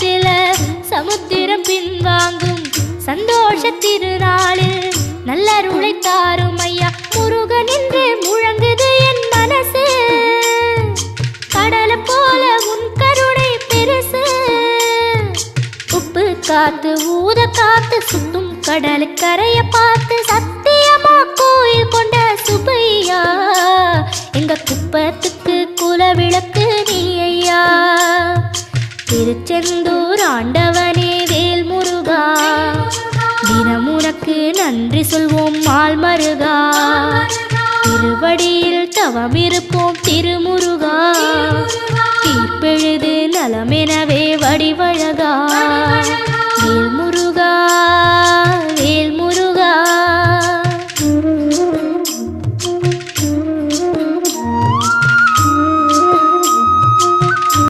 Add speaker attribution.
Speaker 1: உள்ளத்தில சமுத்திரம் பின்வாங்கும் சந்தோஷ திருநாளில் நல்லருளை தாரும் ஐயா முருகன் என்று முழங்குது என் மனசு கடலை போல உன் கருணை பெருசு உப்பு காத்து ஊத காத்து சுத்தும் கடலுக்கரைய பார்த்து சத்தியமா கோயில் கொண்ட சுபையா எங்க குப்பத்துக்கு குலவிளக்கு நீ ஐயா திருச்செந்தூர் ஆண்டவனே வேல் முருகா தினம் உனக்கு நன்றி சொல்வோம் மால் மருகா திருவடியில் தவமிருப்போம் திருமுருகா தீர்ப்பெழுது நலமெனவே வடிவழகா வேல் முருகா